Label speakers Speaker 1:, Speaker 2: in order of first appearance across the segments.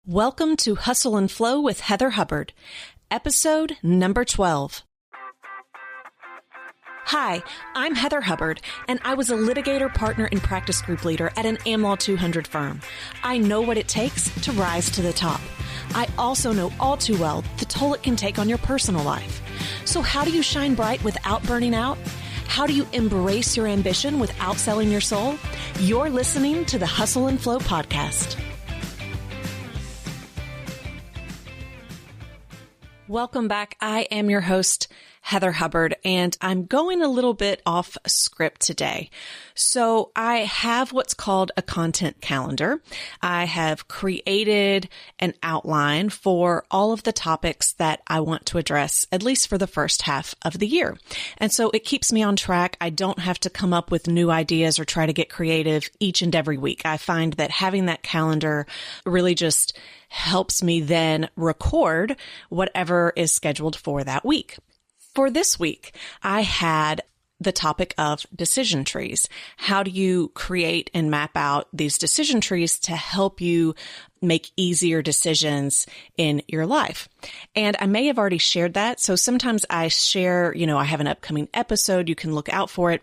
Speaker 1: Welcome to Hustle and Flow with Heather Hubbard, episode number 12. Hi, I'm Heather Hubbard, and I was a litigator, partner, and practice group leader at an AmLaw 200 firm. I know what it takes to rise to the top. I also know all too well the toll it can take on your personal life. So how do you shine bright without burning out? How do you embrace your ambition without selling your soul? You're listening to the Hustle and Flow podcast. Welcome back. I am your host, Heather Hubbard, and I'm going a little bit off script today. So I have what's called a content calendar. I have created an outline for all of the topics that I want to address, at least for the first half of the year. And so it keeps me on track. I don't have to come up with new ideas or try to get creative each and every week. I find that having that calendar really just helps me then record whatever is scheduled for that week. For this week, I had the topic of decision trees. How do you create and map out these decision trees to help you make easier decisions in your life? And I may have already shared that. So sometimes I share, I have an upcoming episode. You can look out for it.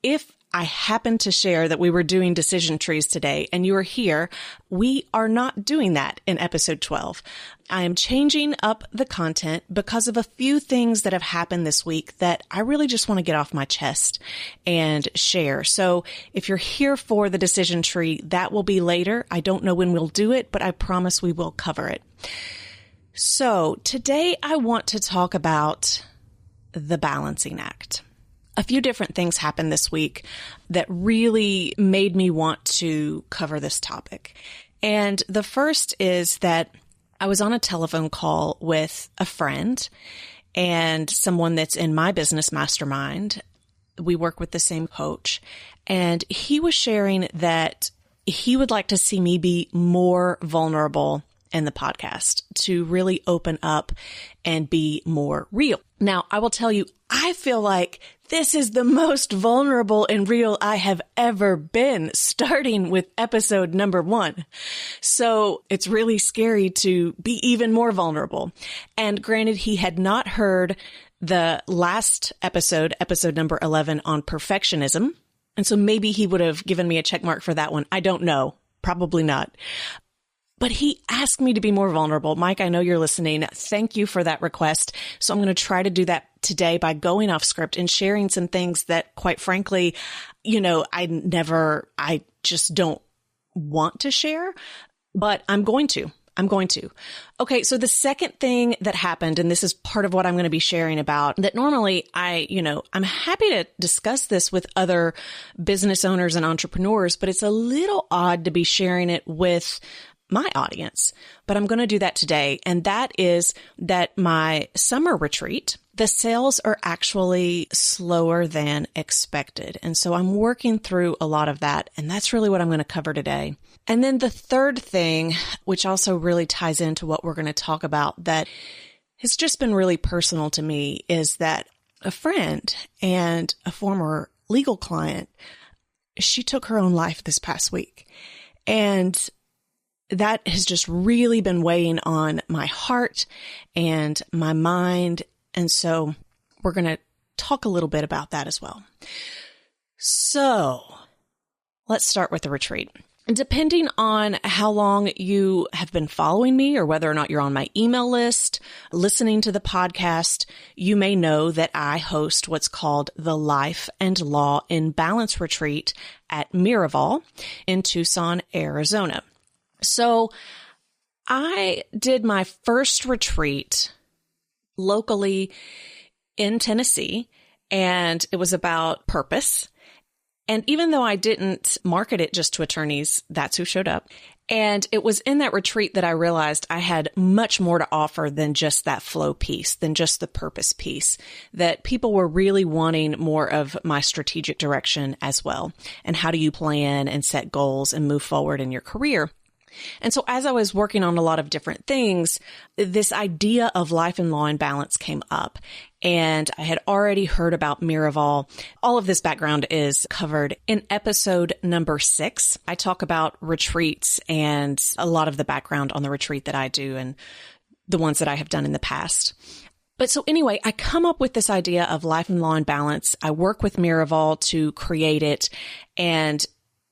Speaker 1: If I happen to share that we were doing decision trees today and you are here, we are not doing that in episode 12. I am changing up the content because of a few things that have happened this week that I really just want to get off my chest and share. So if you're here for the decision tree, that will be later. I don't know when we'll do it, but I promise we will cover it. So today I want to talk about the balancing act. A few different things happened this week that really made me want to cover this topic. And the first is that I was on a telephone call with a friend and someone that's in my business mastermind. We work with the same coach, and he was sharing that he would like to see me be more vulnerable in the podcast, to really open up and be more real. Now, I will tell you, I feel like this is the most vulnerable and real I have ever been, starting with episode number 1. So it's really scary to be even more vulnerable. And granted, he had not heard the last episode number 11 on perfectionism. And so maybe he would have given me a check mark for that one. I don't know. Probably not. But he asked me to be more vulnerable. Mike, I know you're listening. Thank you for that request. So I'm going to try to do that today by going off script and sharing some things that, quite frankly, I just don't want to share, but I'm going to. Okay. So the second thing that happened, and this is part of what I'm going to be sharing about, that normally I'm happy to discuss this with other business owners and entrepreneurs, but it's a little odd to be sharing it with my audience, but I'm going to do that today. And that is that my summer retreat, the sales are actually slower than expected. And so I'm working through a lot of that. And that's really what I'm going to cover today. And then the third thing, which also really ties into what we're going to talk about, that has just been really personal to me, is that a friend and a former legal client, she took her own life this past week. And that has just really been weighing on my heart and my mind. And so we're going to talk a little bit about that as well. So let's start with the retreat. Depending on how long you have been following me or whether or not you're on my email list, listening to the podcast, you may know that I host what's called the Life and Law in Balance Retreat at Miraval in Tucson, Arizona. So I did my first retreat locally in Tennessee, and it was about purpose. And even though I didn't market it just to attorneys, that's who showed up. And it was in that retreat that I realized I had much more to offer than just that flow piece, than just the purpose piece, that people were really wanting more of my strategic direction as well. And how do you plan and set goals and move forward in your career? And so as I was working on a lot of different things, this idea of life and law and balance came up. And I had already heard about Miraval. All of this background is covered in episode number 6. I talk about retreats and a lot of the background on the retreat that I do and the ones that I have done in the past. But so anyway, I come up with this idea of life and law and balance. I work with Miraval to create it. And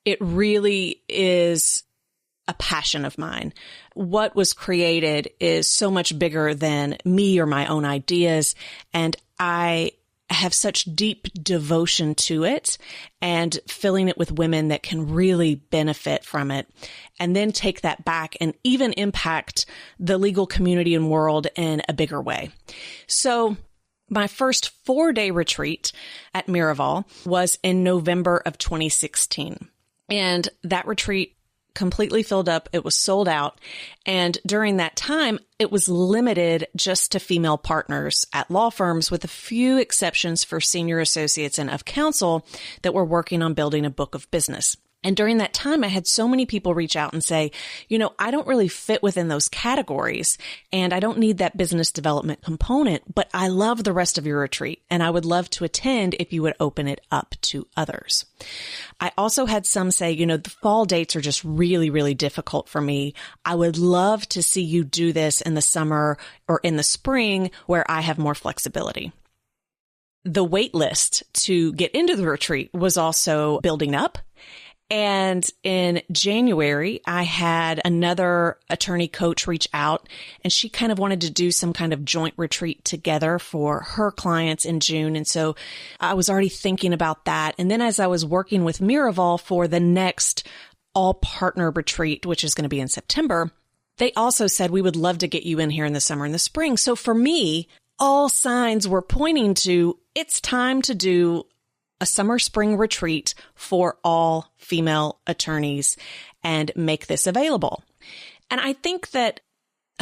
Speaker 1: it really is a passion of mine. What was created is so much bigger than me or my own ideas. And I have such deep devotion to it and filling it with women that can really benefit from it and then take that back and even impact the legal community and world in a bigger way. So my first 4-day retreat at Miraval was in November of 2016. And that retreat completely filled up. It was sold out. And during that time, it was limited just to female partners at law firms, with a few exceptions for senior associates and of counsel that were working on building a book of business. And during that time, I had so many people reach out and say, I don't really fit within those categories and I don't need that business development component, but I love the rest of your retreat and I would love to attend if you would open it up to others. I also had some say, the fall dates are just really, really difficult for me. I would love to see you do this in the summer or in the spring where I have more flexibility. The wait list to get into the retreat was also building up. And in January, I had another attorney coach reach out and she kind of wanted to do some kind of joint retreat together for her clients in June. And so I was already thinking about that. And then as I was working with Miraval for the next all partner retreat, which is going to be in September, they also said, we would love to get you in here in the summer and the spring. So for me, all signs were pointing to it's time to do a summer spring retreat for all female attorneys and make this available. And I think that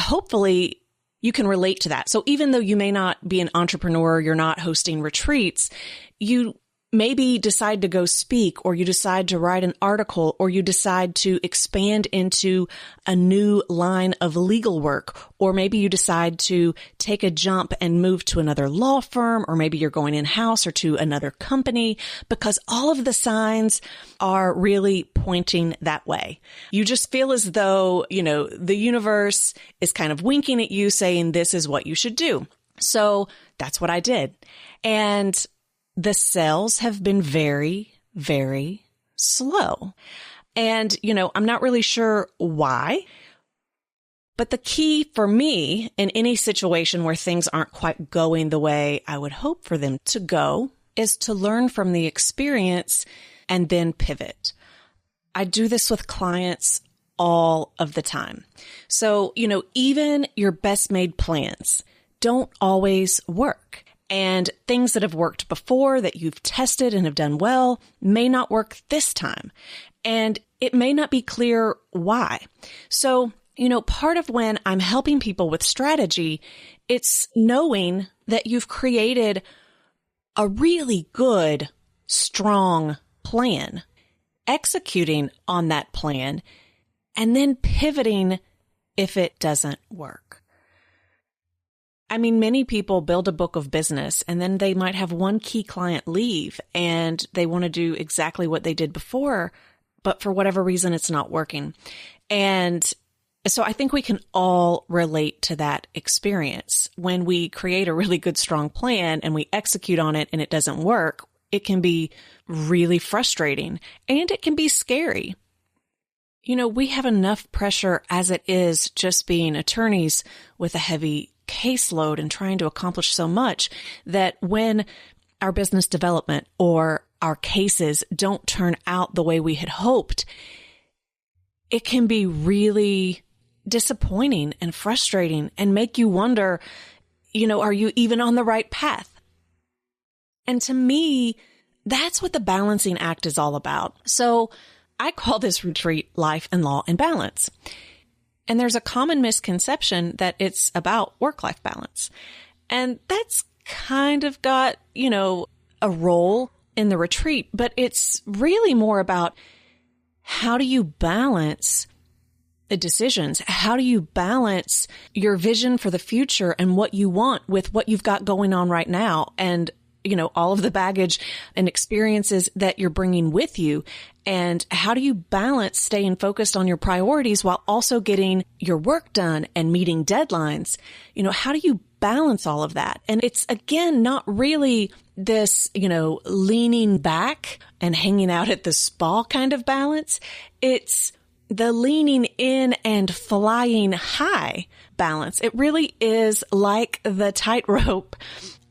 Speaker 1: hopefully you can relate to that. So even though you may not be an entrepreneur, you're not hosting retreats, you maybe decide to go speak, or you decide to write an article, or you decide to expand into a new line of legal work, or maybe you decide to take a jump and move to another law firm, or maybe you're going in-house or to another company, because all of the signs are really pointing that way. You just feel as though, the universe is kind of winking at you saying, this is what you should do. So that's what I did. And the sales have been very, very slow. And, I'm not really sure why, but the key for me in any situation where things aren't quite going the way I would hope for them to go is to learn from the experience and then pivot. I do this with clients all of the time. So, even your best made plans don't always work. And things that have worked before that you've tested and have done well may not work this time. And it may not be clear why. So, part of when I'm helping people with strategy, it's knowing that you've created a really good, strong plan, executing on that plan, and then pivoting if it doesn't work. Many people build a book of business and then they might have one key client leave and they want to do exactly what they did before, but for whatever reason, it's not working. And so I think we can all relate to that experience. When we create a really good, strong plan and we execute on it and it doesn't work, it can be really frustrating and it can be scary. We have enough pressure as it is just being attorneys with a heavy caseload and trying to accomplish so much that when our business development or our cases don't turn out the way we had hoped, it can be really disappointing and frustrating and make you wonder, are you even on the right path? And to me, that's what the balancing act is all about. So I call this retreat Life and Law and Balance. And there's a common misconception that it's about work-life balance. And that's kind of got, a role in the retreat, but it's really more about how do you balance decisions? How do you balance your vision for the future and what you want with what you've got going on right now? And, all of the baggage and experiences that you're bringing with you. And how do you balance staying focused on your priorities while also getting your work done and meeting deadlines? How do you balance all of that? And it's, again, not really this, leaning back and hanging out at the spa kind of balance. It's the leaning in and flying high balance. It really is like the tightrope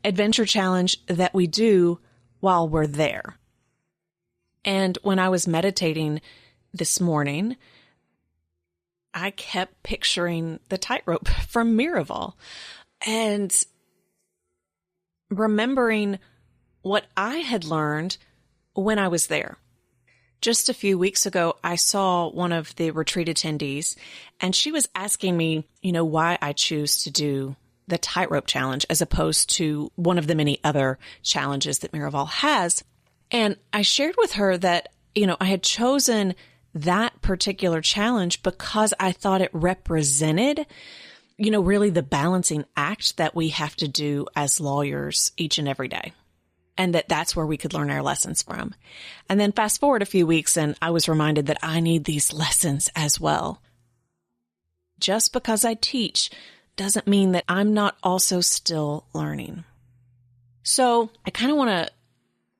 Speaker 1: adventure challenge that we do while we're there. And when I was meditating this morning, I kept picturing the tightrope from Miraval and remembering what I had learned when I was there. Just a few weeks ago, I saw one of the retreat attendees, and she was asking me, why I choose to do the tightrope challenge as opposed to one of the many other challenges that Miraval has. And I shared with her that, I had chosen that particular challenge because I thought it represented, really the balancing act that we have to do as lawyers each and every day. And that's where we could learn our lessons from. And then fast forward a few weeks and I was reminded that I need these lessons as well. Just because I teach doesn't mean that I'm not also still learning. So I kind of want to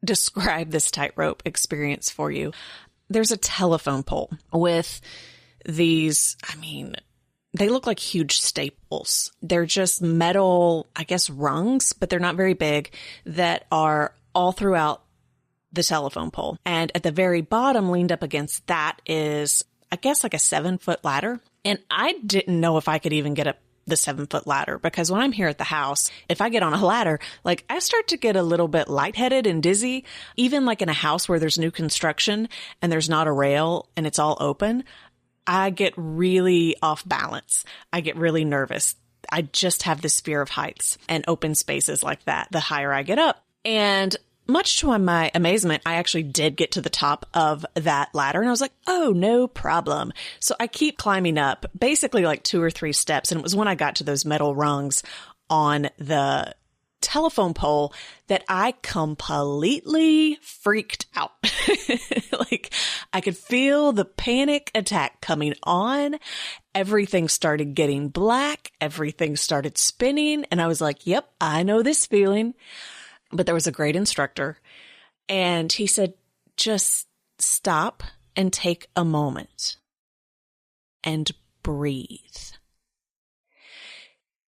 Speaker 1: describe this tightrope experience for you. There's a telephone pole with these, they look like huge staples. They're just metal, rungs, but they're not very big, that are all throughout the telephone pole. And at the very bottom, leaned up against that is, like a 7-foot ladder. And I didn't know if I could even get up the 7-foot ladder, because when I'm here at the house, if I get on a ladder, I start to get a little bit lightheaded and dizzy. Even in a house where there's new construction and there's not a rail and it's all open, I get really off balance. I get really nervous. I just have this fear of heights and open spaces like that the higher I get up. And much to my amazement, I actually did get to the top of that ladder and I was like, oh, no problem. So I keep climbing up, basically 2 or 3 steps. And it was when I got to those metal rungs on the telephone pole that I completely freaked out. I could feel the panic attack coming on. Everything started getting black. Everything started spinning. And I was like, yep, I know this feeling. But there was a great instructor and he said, just stop and take a moment and breathe.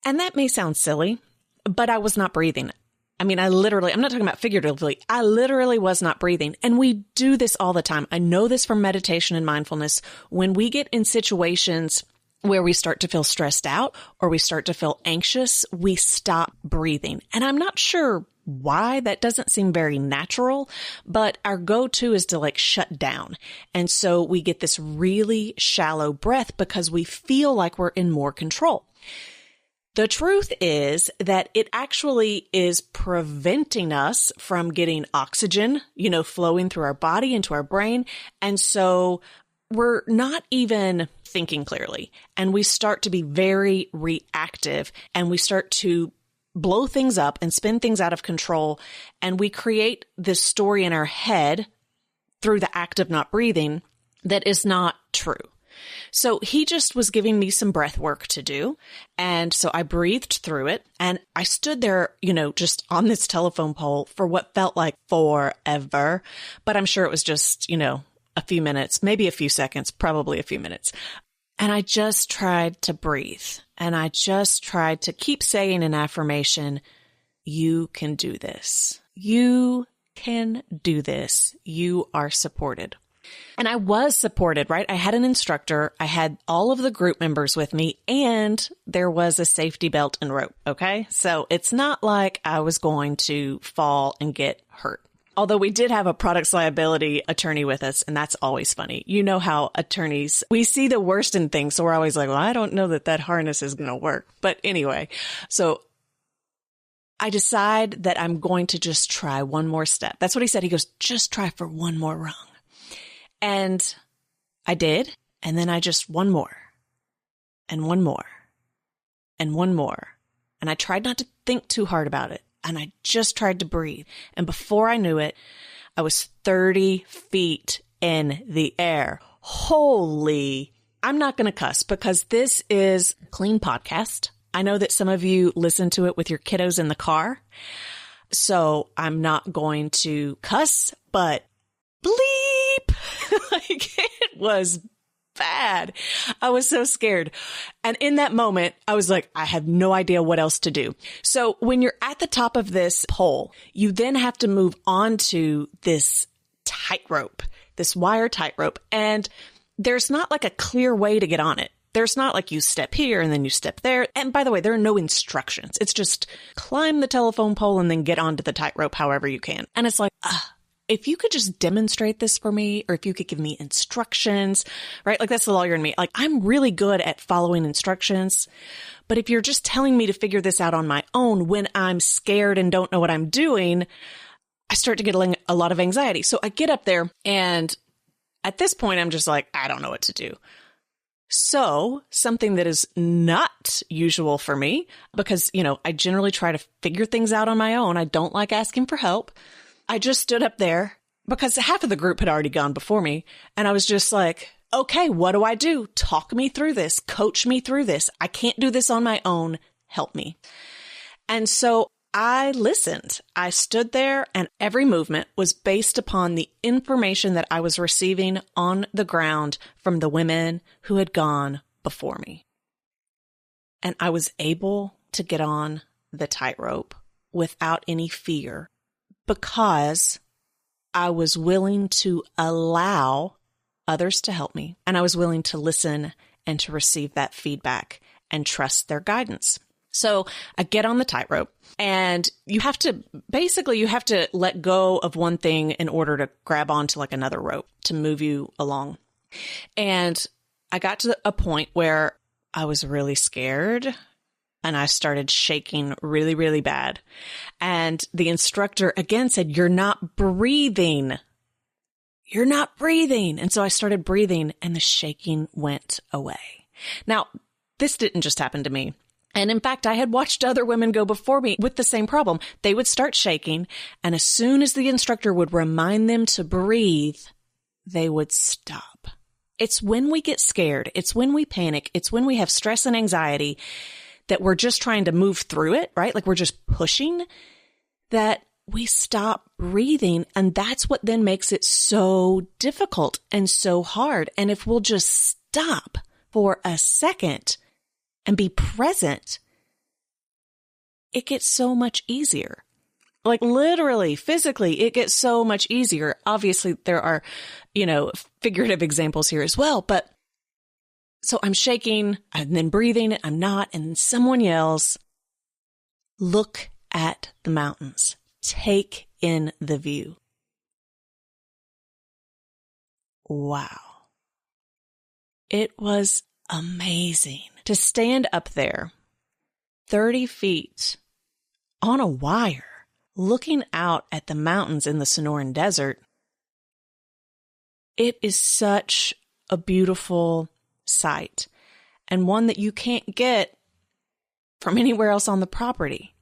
Speaker 1: And that may sound silly, but I was not breathing. I'm not talking about figuratively. I literally was not breathing. And we do this all the time. I know this from meditation and mindfulness. When we get in situations where we start to feel stressed out or we start to feel anxious, we stop breathing. And I'm not sure why. That doesn't seem very natural, but our go-to is to shut down. And so we get this really shallow breath because we feel like we're in more control. The truth is that it actually is preventing us from getting oxygen, flowing through our body into our brain. And so we're not even thinking clearly. And we start to be very reactive and we start to blow things up and spin things out of control. And we create this story in our head through the act of not breathing that is not true. So he just was giving me some breath work to do. And so I breathed through it and I stood there, just on this telephone pole for what felt like forever. But I'm sure it was just, a few minutes, maybe a few seconds, probably a few minutes. And I just tried to breathe. And I just tried to keep saying an affirmation. You can do this. You can do this. You are supported. And I was supported, right? I had an instructor. I had all of the group members with me and there was a safety belt and rope. Okay. So it's not like I was going to fall and get hurt. Although we did have a products liability attorney with us, and that's always funny. You know how attorneys, we see the worst in things. So we're always like, well, I don't know that harness is going to work. But anyway, so I decide that I'm going to just try one more step. That's what he said. He goes, just try for one more rung. And I did. And then I just one more and one more, and one more. And I tried not to think too hard about it. And I just tried to breathe. And before I knew it, I was 30 feet in the air. Holy, I'm not going to cuss because this is a clean podcast. I know that some of you listen to it with your kiddos in the car. So I'm not going to cuss, but bleep. Like, it was bad. I was so scared. And in that moment, I was like, I have no idea what else to do. So when you're at the top of this pole, you then have to move on to this tightrope, this wire tightrope. And there's not like a clear way to get on it. There's not like you step here and then you step there. And by the way, there are no instructions. It's just climb the telephone pole and then get onto the tightrope however you can. And it's like, if you could just demonstrate this for me, or if you could give me instructions, right? Like, that's the lawyer in me. Like, I'm really good at following instructions, but if you're just telling me to figure this out on my own when I'm scared and don't know what I'm doing, I start to get a lot of anxiety. So I get up there, and at this point, I'm just like, I don't know what to do. So something that is not usual for me, because, I generally try to figure things out on my own. I don't like asking for help. I just stood up there because half of the group had already gone before me. And I was just like, okay, what do I do? Talk me through this. Coach me through this. I can't do this on my own. Help me. And so I listened. I stood there, and every movement was based upon the information that I was receiving on the ground from the women who had gone before me. And I was able to get on the tightrope without any fear, because I was willing to allow others to help me, and I was willing to listen and to receive that feedback and trust their guidance. So I get on the tightrope, and you have to let go of one thing in order to grab onto like another rope to move you along. And I got to a point where I was really scared, and I started shaking really, really bad. And the instructor again said, "You're not breathing. You're not breathing." And so I started breathing, and the shaking went away. Now, this didn't just happen to me. And in fact, I had watched other women go before me with the same problem. They would start shaking, and as soon as the instructor would remind them to breathe, they would stop. It's when we get scared, it's when we panic, it's when we have stress and anxiety that we're just trying to move through it, right? Like, we're just pushing, that we stop breathing. And that's what then makes it so difficult and so hard. And if we'll just stop for a second and be present, it gets so much easier. Like, literally, physically, it gets so much easier. Obviously, there are, figurative examples here as well. But so I'm shaking and then breathing, I'm not, and then someone yells, "Look at the mountains. Take in the view." Wow. It was amazing to stand up there 30 feet on a wire, looking out at the mountains in the Sonoran Desert. It is such a beautiful sight, and one that you can't get from anywhere else on the property.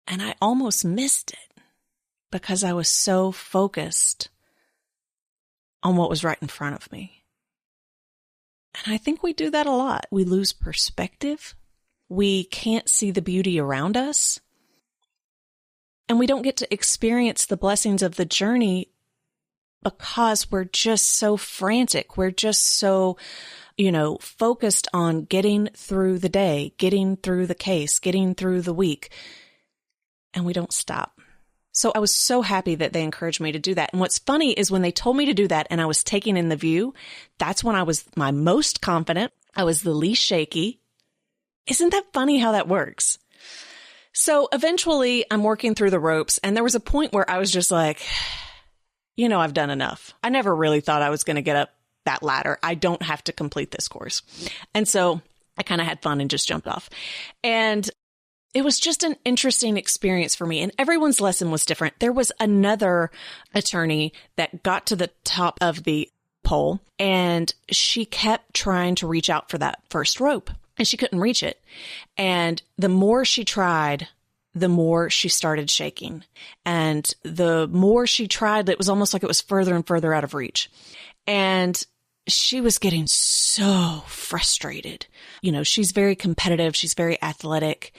Speaker 1: And I almost missed it because I was so focused on what was right in front of me. And I think we do that a lot. We lose perspective. We can't see the beauty around us. And we don't get to experience the blessings of the journey because we're just so frantic. We're just so, focused on getting through the day, getting through the case, getting through the week. And we don't stop. So I was so happy that they encouraged me to do that. And what's funny is when they told me to do that and I was taking in the view, that's when I was my most confident. I was the least shaky. Isn't that funny how that works? So eventually I'm working through the ropes, and there was a point where I was just like, I've done enough. I never really thought I was going to get up that ladder. I don't have to complete this course. And so I kind of had fun and just jumped off. And it was just an interesting experience for me, and everyone's lesson was different. There was another attorney that got to the top of the pole, and she kept trying to reach out for that first rope, and she couldn't reach it. And the more she tried, the more she started shaking. And the more she tried, it was almost like it was further and further out of reach. And she was getting so frustrated. She's very competitive. She's very athletic,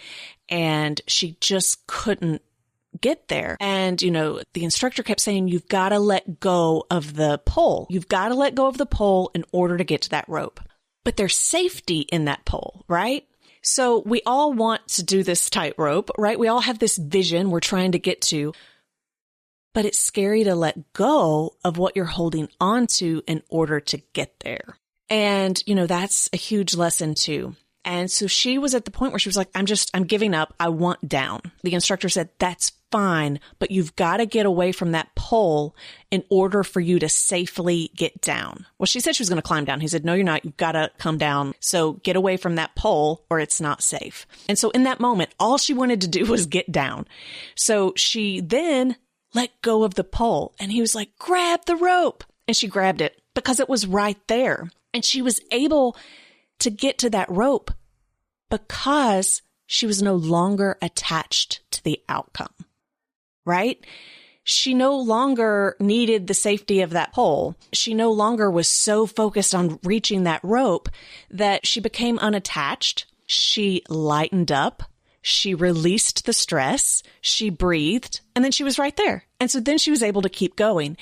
Speaker 1: and she just couldn't get there. And, the instructor kept saying, you've got to let go of the pole. You've got to let go of the pole in order to get to that rope. But there's safety in that pole, right? So we all want to do this tightrope, right? We all have this vision we're trying to get to, but it's scary to let go of what you're holding on to in order to get there. And, that's a huge lesson too. And so she was at the point where she was like, I'm giving up. I want down. The instructor said, that's fine, but you've got to get away from that pole in order for you to safely get down. Well, she said she was going to climb down. He said, no, you're not. You've got to come down. So get away from that pole or it's not safe. And so in that moment, all she wanted to do was get down. So she then let go of the pole, and he was like, grab the rope. And she grabbed it because it was right there. And she was able to get to that rope because she was no longer attached to the outcome, right? She no longer needed the safety of that pole. She no longer was so focused on reaching that rope that she became unattached. She lightened up. She released the stress. She breathed, and then she was right there. And so then she was able to keep going.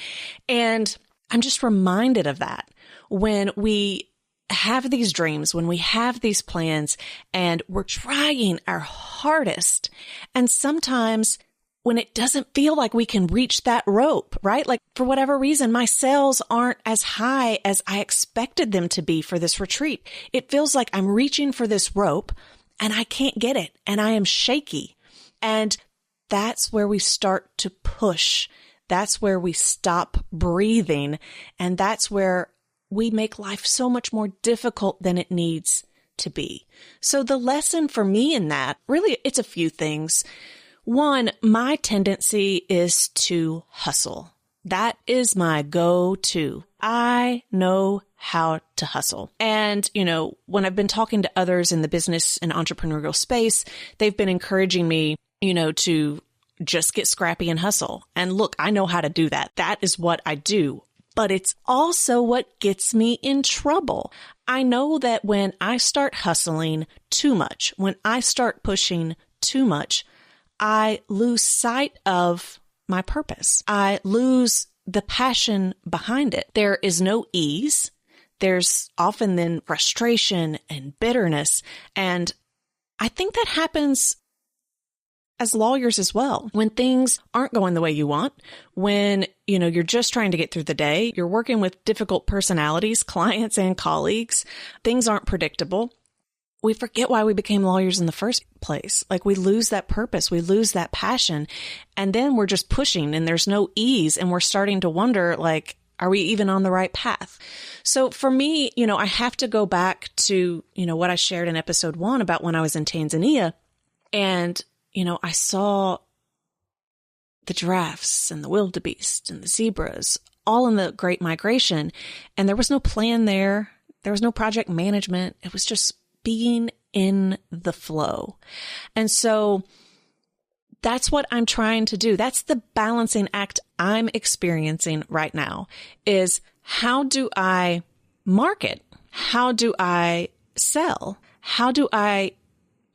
Speaker 1: And I'm just reminded of that when we have these dreams, when we have these plans, and we're trying our hardest. And sometimes when it doesn't feel like we can reach that rope, right? Like for whatever reason, my sales aren't as high as I expected them to be for this retreat. It feels like I'm reaching for this rope and I can't get it, and I am shaky. And that's where we start to push. That's where we stop breathing. And that's where we make life so much more difficult than it needs to be. So the lesson for me in that, really, it's a few things. One, my tendency is to hustle. That is my go-to. I know how to hustle. And, when I've been talking to others in the business and entrepreneurial space, they've been encouraging me, to just get scrappy and hustle. And look, I know how to do that. That is what I do. But it's also what gets me in trouble. I know that when I start hustling too much, when I start pushing too much, I lose sight of my purpose. I lose the passion behind it. There is no ease. There's often then frustration and bitterness. And I think that happens as lawyers as well. When things aren't going the way you want, when, you're just trying to get through the day, you're working with difficult personalities, clients and colleagues, things aren't predictable. We forget why we became lawyers in the first place. Like we lose that purpose, we lose that passion, and then we're just pushing and there's no ease, and we're starting to wonder, like, are we even on the right path? So for me, I have to go back to, what I shared in episode 1 about when I was in Tanzania, and, I saw the giraffes and the wildebeest and the zebras all in the Great Migration, and there was no plan there. There was no project management. It was just being in the flow. And so that's what I'm trying to do. That's the balancing act I'm experiencing right now, is how do I market? How do I sell? How do I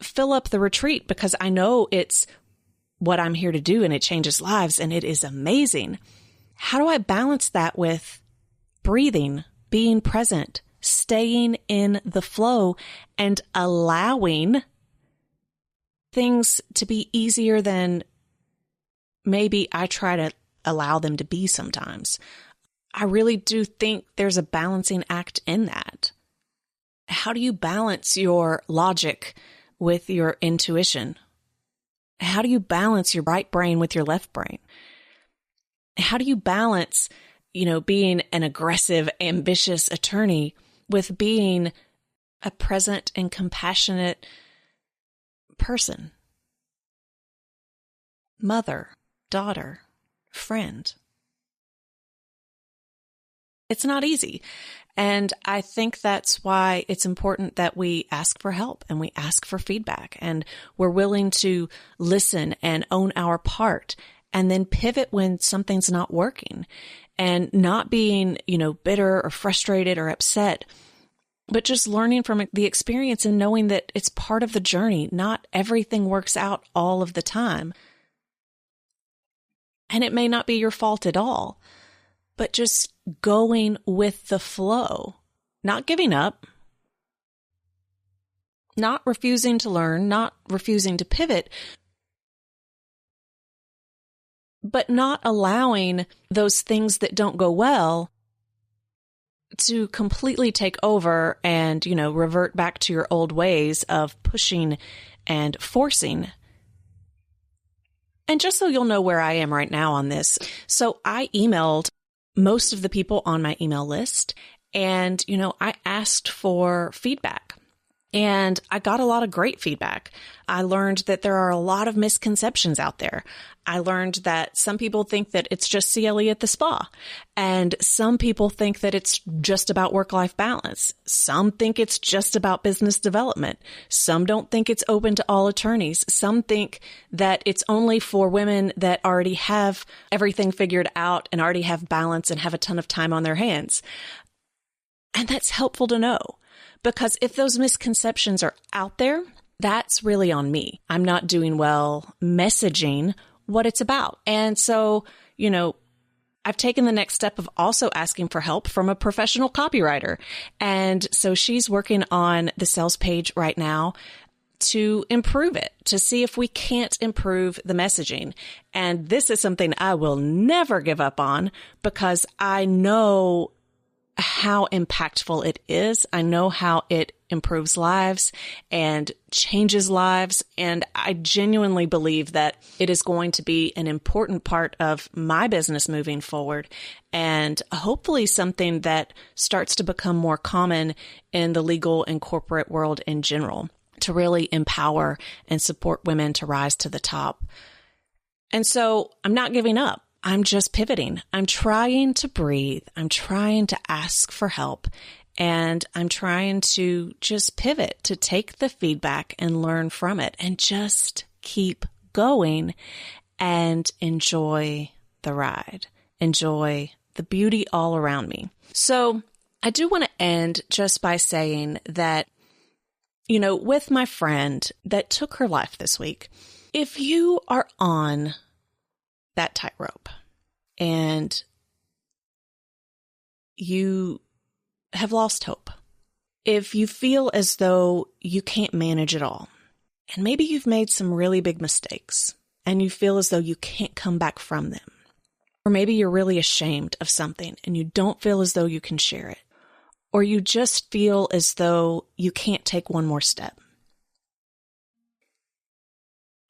Speaker 1: fill up the retreat? Because I know it's what I'm here to do and it changes lives and it is amazing. How do I balance that with breathing, being present, staying in the flow, and allowing things to be easier than maybe I try to allow them to be sometimes? I really do think there's a balancing act in that. How do you balance your logic with your intuition? How do you balance your right brain with your left brain? How do you balance, being an aggressive, ambitious attorney with being a present and compassionate person? Mother, daughter, friend. It's not easy. And I think that's why it's important that we ask for help and we ask for feedback and we're willing to listen and own our part and then pivot when something's not working and not being, bitter or frustrated or upset, but just learning from the experience and knowing that it's part of the journey. Not everything works out all of the time. And it may not be your fault at all. But just going with the flow, not giving up, not refusing to learn, not refusing to pivot, but not allowing those things that don't go well to completely take over and, revert back to your old ways of pushing and forcing. And just so you'll know where I am right now on this, so I emailed most of the people on my email list. And, I asked for feedback and I got a lot of great feedback. I learned that there are a lot of misconceptions out there. I learned that some people think that it's just CLE at the spa. And some people think that it's just about work-life balance. Some think it's just about business development. Some don't think it's open to all attorneys. Some think that it's only for women that already have everything figured out and already have balance and have a ton of time on their hands. And that's helpful to know because if those misconceptions are out there, that's really on me. I'm not doing well messaging what it's about. And so, I've taken the next step of also asking for help from a professional copywriter. And so she's working on the sales page right now to improve it, to see if we can't improve the messaging. And this is something I will never give up on because I know how impactful it is. I know how it improves lives and changes lives. And I genuinely believe that it is going to be an important part of my business moving forward and hopefully something that starts to become more common in the legal and corporate world in general to really empower and support women to rise to the top. And so I'm not giving up. I'm just pivoting. I'm trying to breathe. I'm trying to ask for help. And I'm trying to just pivot to take the feedback and learn from it and just keep going and enjoy the ride. Enjoy the beauty all around me. So I do want to end just by saying that, with my friend that took her life this week, if you are on that tightrope and you have lost hope, if you feel as though you can't manage it all, and maybe you've made some really big mistakes and you feel as though you can't come back from them, or maybe you're really ashamed of something and you don't feel as though you can share it, or you just feel as though you can't take one more step,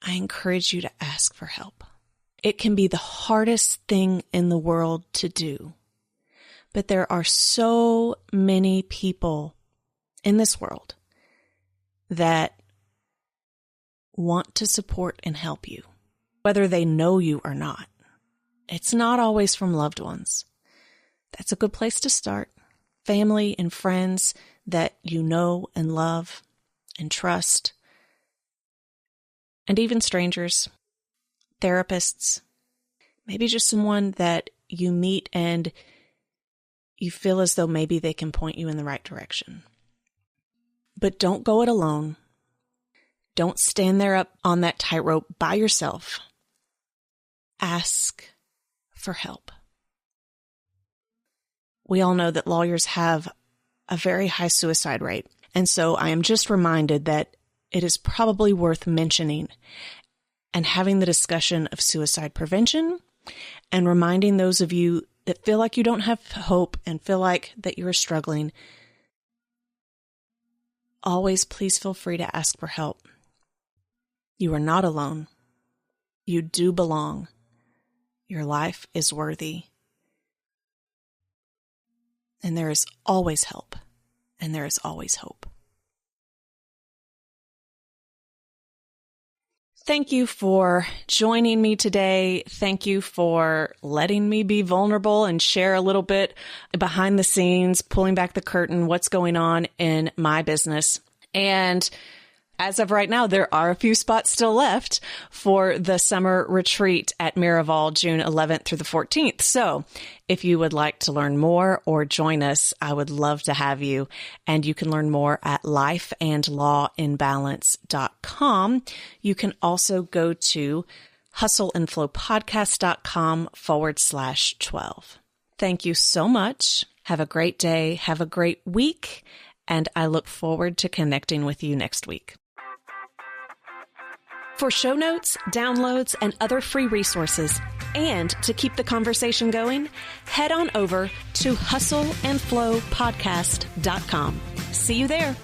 Speaker 1: I encourage you to ask for help. It can be the hardest thing in the world to do, but there are so many people in this world that want to support and help you, whether they know you or not. It's not always from loved ones. That's a good place to start. Family and friends that you know and love and trust, and even strangers, therapists, maybe just someone that you meet and you feel as though maybe they can point you in the right direction. But don't go it alone. Don't stand there up on that tightrope by yourself. Ask for help. We all know that lawyers have a very high suicide rate. And so I am just reminded that it is probably worth mentioning and having the discussion of suicide prevention and reminding those of you that feel like you don't have hope and feel like that you're struggling. Always please feel free to ask for help. You are not alone. You do belong. Your life is worthy. And there is always help, and there is always hope. Thank you for joining me today. Thank you for letting me be vulnerable and share a little bit behind the scenes, pulling back the curtain, what's going on in my business. And as of right now, there are a few spots still left for the summer retreat at Miraval, June 11th through the 14th. So if you would like to learn more or join us, I would love to have you. And you can learn more at lifeandlawinbalance.com. You can also go to hustleandflowpodcast.com/12. Thank you so much. Have a great day. Have a great week. And I look forward to connecting with you next week. For show notes, downloads, and other free resources, and to keep the conversation going, head on over to hustleandflowpodcast.com. See you there.